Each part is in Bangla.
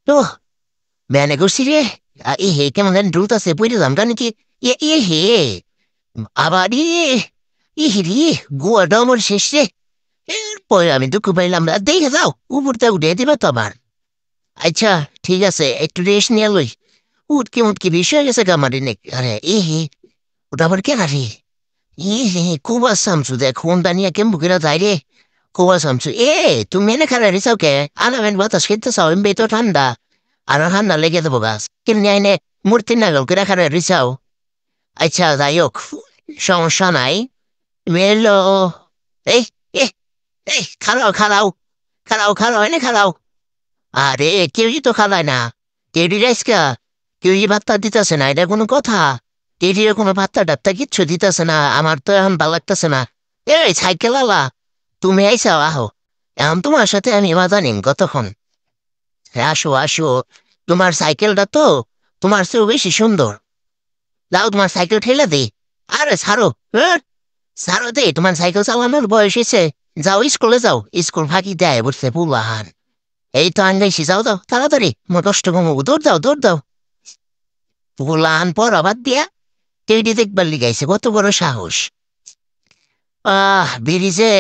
তো মেনে করছি রে। এ হে কেমন যেন দ্রুত আছে বইরে দামটা নাকি এ হে আবার রে গোয়াটা আমার শেষ রে। এরপরে আমি দুঃখ পাইলাম না, দেখে যাও উপরটা উঠে দিবে তো আবার। আচ্ছা ঠিক আছে, একটু রেস্ট নিয়ে লই। উঠকি উঠকি বিষয় গেছে গামারি নেক। আরে হে ওটা আবার কেন রে? হে কুবা সামসু দেখ হোন্ডা নিয়ে কেমন বুকেরা যায় রে। কুবা সামসু তুমি এনে খারাপ রিসাও কে? আনাবেন বাতাস খেতে চাও এমনি তো ঠান্ডা। আর ঠান্ডা লেগে দেবো গাছ কিনে আইনে মূর্তি নাগল করে খারাপ রিসাও। আচ্ছা যাই হোক, সমস্যা নাই। মেলো এই এ এই খারাও খারাও খারাও খারাও এনে খারাও। আরে কেউই তো খালায় না। টেডি রাইসকা কেউই ভাত্তা দিতেছে না, এটা কোনো কথা? টেডির কোনো ভাত্তা টাত্তা কিচ্ছু দিতেছে না, আমার তো এখন ভালো লাগতেছে না। এই সাইকেল আলা, তুমি আইসাও আহো। এখন তোমার সাথে আমি বাধা নিন কতক্ষণ। আসো আসো, তোমার সাইকেলটা তো তোমার চেয়েও বেশি সুন্দর। যাও তোমার সাইকেল ঠেলে দে। আরে ছাড়ো, ছাড়ো দে, তোমার সাইকেল চালানোর বয়স এসে। যাও স্কুলে যাও, স্কুল ফাঁকি দেয় বুঝছে পুলাহান। এই তো আনগাইছি, যাও দাও তাড়াতাড়ি, মোর কষ্ট কমবো, দৌড় দাও দৌড় দাও। পুলাহান পর আবার দিয়া টেডি দেখবার লিগাইছে, কত বড় সাহস। ব্রিজে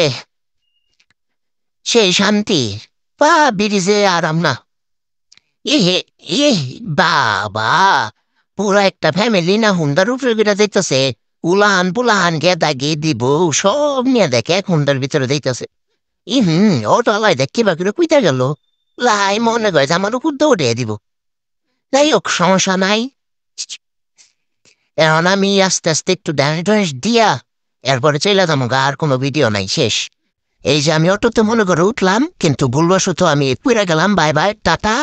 সেই শান্তি, ব্রিজে আরাম না। হে এ বাবা, পুরা একটা ফ্যামিলি না হুন্ডার উপরে বেড়া দেখতেছে। উলাহান পুলাহান গেদা গে দিব সব নিয়ে দেখে এক হুন্ডার ভিতরে দেখতেছে। অটো আলাই দেখ কিবা করে কুইতা গেল। লাই মনে করে যে আমার উপর দৌড়ে দিব। যাই হোক সমস্যা নাই। এখন আমি আস্তে আস্তে একটু ড্যান্স দিয়া এরপরে চলে যাবো গা, আর কোনো ভিডিও নাই, শেষ। এই যে আমি অটোতে মনে করে উঠলাম, কিন্তু ভুলবশত আমি পুরা গেলাম। Bye bye tata.